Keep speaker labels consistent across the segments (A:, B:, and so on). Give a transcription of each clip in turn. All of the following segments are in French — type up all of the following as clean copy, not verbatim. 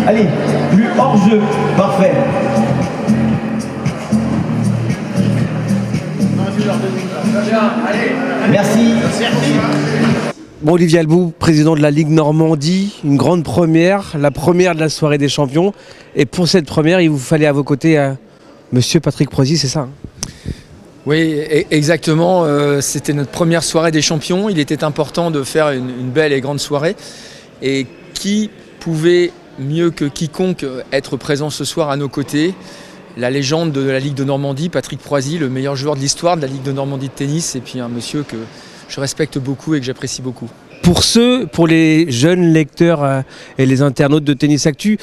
A: Allez, plus hors-jeu. Parfait. Merci.
B: Bon, Olivier Albout, président de la Ligue Normandie, une grande première, la première de la soirée des champions. Et pour cette première, il vous fallait à vos côtés Monsieur Patrick Proisy, c'est ça, hein?
C: Oui, exactement. C'était notre première soirée des champions. Il était important de faire une belle et grande soirée. Et qui pouvait mieux que quiconque être présent ce soir à nos côtés? La légende de la Ligue de Normandie, Patrick Proisy, le meilleur joueur de l'histoire de la Ligue de Normandie de tennis. Et puis un monsieur que je respecte beaucoup et que j'apprécie beaucoup.
B: Pour les jeunes lecteurs et les internautes de Tennis Actu,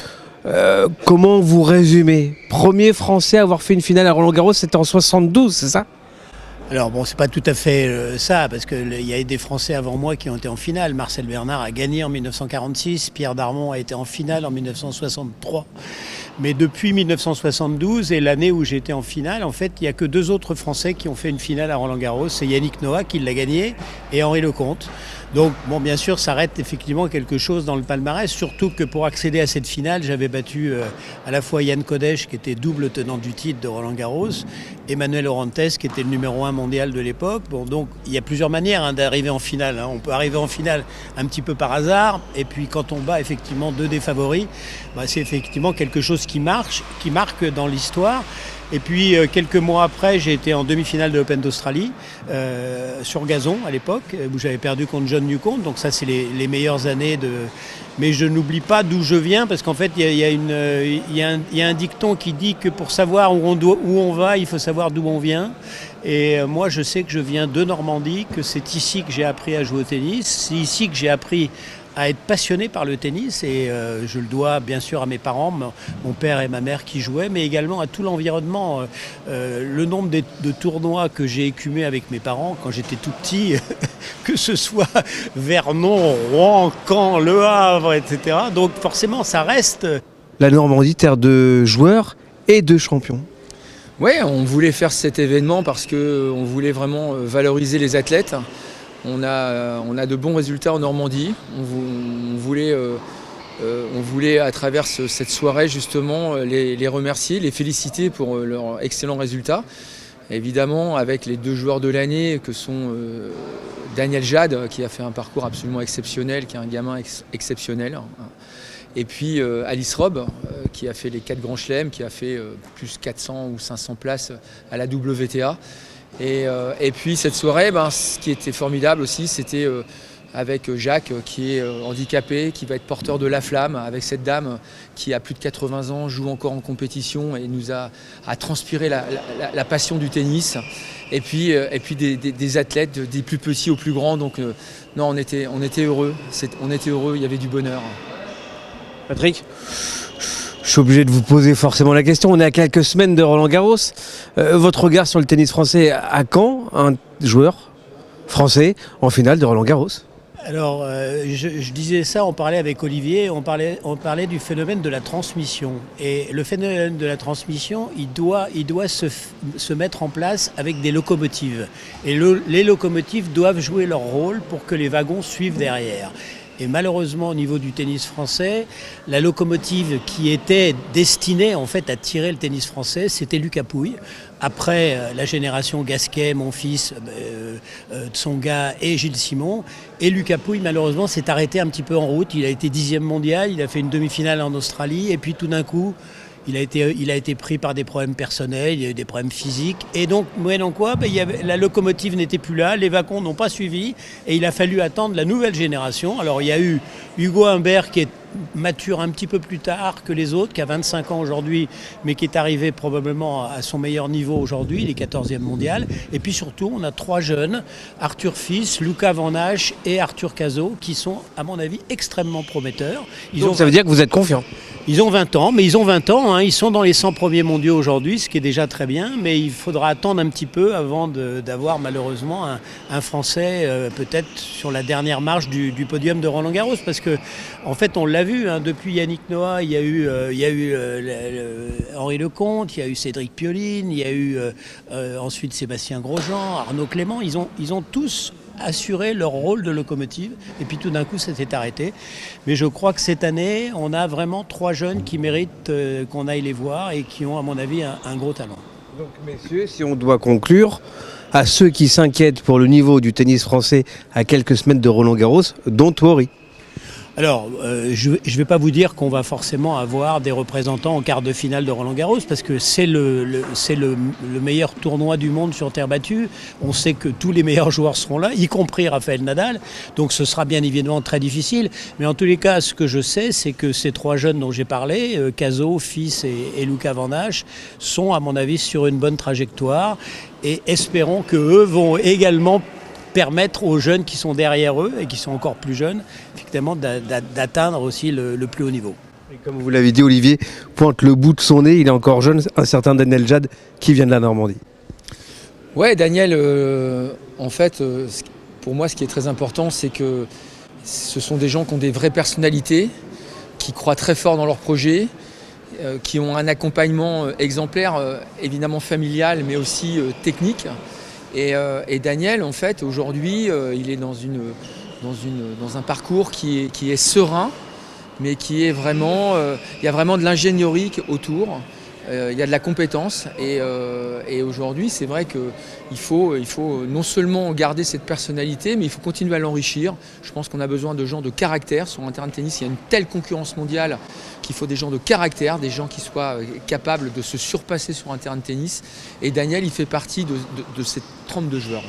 B: comment vous résumez? Premier Français à avoir fait une finale à Roland-Garros, c'était en 72, c'est ça?
D: Alors bon, c'est pas tout à fait ça, parce qu'il y a des Français avant moi qui ont été en finale. Marcel Bernard a gagné en 1946, Pierre Darmon a été en finale en 1963. Mais depuis 1972 et l'année où j'étais en finale, en fait, il n'y a que deux autres Français qui ont fait une finale à Roland-Garros. C'est Yannick Noah qui l'a gagné et Henri Lecomte. Donc, bon, bien sûr, ça reste effectivement quelque chose dans le palmarès, surtout que pour accéder à cette finale, j'avais battu à la fois Yann Kodech, qui était double tenant du titre de Roland-Garros, Emmanuel Orantes, qui était le numéro 1 mondial de l'époque. Bon, donc, il y a plusieurs manières d'arriver en finale. On peut arriver en finale un petit peu par hasard, et puis quand on bat effectivement deux des favoris, c'est effectivement quelque chose qui marque dans l'histoire. Et puis quelques mois après, j'ai été en demi-finale de l'Open d'Australie, sur gazon à l'époque, où j'avais perdu contre John Newcombe. Donc ça, c'est les meilleures années de... Mais je n'oublie pas d'où je viens, parce qu'en fait, il y a un dicton qui dit que pour savoir où on va, il faut savoir d'où on vient. Et moi, je sais que je viens de Normandie, que c'est ici que j'ai appris à jouer au tennis, c'est ici que j'ai appris à être passionné par le tennis, et je le dois bien sûr à mes parents, mon père et ma mère qui jouaient, mais également à tout l'environnement. Le nombre de tournois que j'ai écumés avec mes parents quand j'étais tout petit, que ce soit Vernon, Rouen, Caen, Le Havre, etc. Donc forcément, ça reste...
B: La Normandie, terre de joueurs et de champions.
C: Oui, on voulait faire cet événement parce qu'on voulait vraiment valoriser les athlètes. On a de bons résultats en Normandie. On voulait à travers cette soirée justement les remercier, les féliciter pour leurs excellents résultats. Évidemment avec les deux joueurs de l'année que sont Daniel Jade, qui a fait un parcours absolument exceptionnel, qui est un gamin exceptionnel. Et puis Alice Robb, qui a fait les 4 grands chelems, qui a fait plus 400 ou 500 places à la WTA. Et puis cette soirée, ce qui était formidable aussi, c'était avec Jacques qui est handicapé, qui va être porteur de la flamme, avec cette dame qui a plus de 80 ans, joue encore en compétition et nous a transpiré la passion du tennis. Et puis des athlètes, des plus petits aux plus grands. Donc non, on était heureux. On était heureux, il y avait du bonheur.
B: Patrick, je suis obligé de vous poser forcément la question. On est à quelques semaines de Roland-Garros. Votre regard sur le tennis français, à quand un joueur français en finale de Roland-Garros?
D: Alors, je disais ça, on parlait avec Olivier, on parlait du phénomène de la transmission. Et le phénomène de la transmission, il doit se mettre en place avec des locomotives. Et les locomotives doivent jouer leur rôle pour que les wagons suivent derrière. Et malheureusement, au niveau du tennis français, la locomotive qui était destinée en fait à tirer le tennis français, c'était Lucas Pouille. Après la génération Gasquet, mon fils, Tsonga et Gilles Simon. Et Lucas Pouille, malheureusement, s'est arrêté un petit peu en route. Il a été 10e mondial, il a fait une demi-finale en Australie. Et puis tout d'un coup, il a été pris par des problèmes personnels, il y a eu des problèmes physiques. Et donc, moyennant quoi, la locomotive n'était plus là, les wagons n'ont pas suivi. Et il a fallu attendre la nouvelle génération. Alors, il y a eu Hugo Humbert qui est mature un petit peu plus tard que les autres, qui a 25 ans aujourd'hui, mais qui est arrivé probablement à son meilleur niveau aujourd'hui, il est 14e mondial. Et puis surtout, on a 3 jeunes, Arthur Fils, Luca Van Hache et Arthur Cazot, qui sont, à mon avis, extrêmement prometteurs.
B: Donc ça veut dire que vous êtes confiant?
D: Ils ont 20 ans, mais ils ont 20 ans, hein, ils sont dans les 100 premiers mondiaux aujourd'hui, ce qui est déjà très bien, mais il faudra attendre un petit peu avant d'avoir malheureusement un Français peut-être sur la dernière marche du podium de Roland-Garros, parce que en fait on l'a vu, hein, depuis Yannick Noah, il y a eu Henri Lecomte, il y a eu Cédric Pioline, il y a eu ensuite Sébastien Grosjean, Arnaud Clément, ils ont tous assuré leur rôle de locomotive. Et puis tout d'un coup, ça s'est arrêté. Mais je crois que cette année, on a vraiment 3 jeunes qui méritent qu'on aille les voir et qui ont, à mon avis, un gros talent.
B: Donc messieurs, si on doit conclure, à ceux qui s'inquiètent pour le niveau du tennis français à quelques semaines de Roland-Garros, don't worry.
D: Alors, je ne vais pas vous dire qu'on va forcément avoir des représentants en quart de finale de Roland-Garros parce que c'est le meilleur tournoi du monde sur terre battue. On sait que tous les meilleurs joueurs seront là, y compris Rafael Nadal. Donc ce sera bien évidemment très difficile. Mais en tous les cas, ce que je sais, c'est que ces 3 jeunes dont j'ai parlé, Cazaux, Fils et Luca Van Assche, sont à mon avis sur une bonne trajectoire. Et espérons qu'eux vont également permettre aux jeunes qui sont derrière eux et qui sont encore plus jeunes, effectivement, d'atteindre aussi le plus haut niveau.
B: Et comme vous l'avez dit, Olivier pointe le bout de son nez, il est encore jeune, un certain Daniel Jad qui vient de la Normandie.
C: Ouais, Daniel, en fait, pour moi, ce qui est très important, c'est que ce sont des gens qui ont des vraies personnalités, qui croient très fort dans leur projet, qui ont un accompagnement exemplaire, évidemment familial, mais aussi technique. Et Daniel, en fait, aujourd'hui, il est dans un parcours qui est serein, mais qui est vraiment, il y a vraiment de l'ingénierie autour, il y a de la compétence. Et aujourd'hui, c'est vrai qu'il faut non seulement garder cette personnalité, mais il faut continuer à l'enrichir. Je pense qu'on a besoin de gens de caractère sur un terrain de tennis. Il y a une telle concurrence mondiale qu'il faut des gens de caractère, des gens qui soient capables de se surpasser sur un terrain de tennis. Et Daniel, il fait partie de ces 32 joueurs.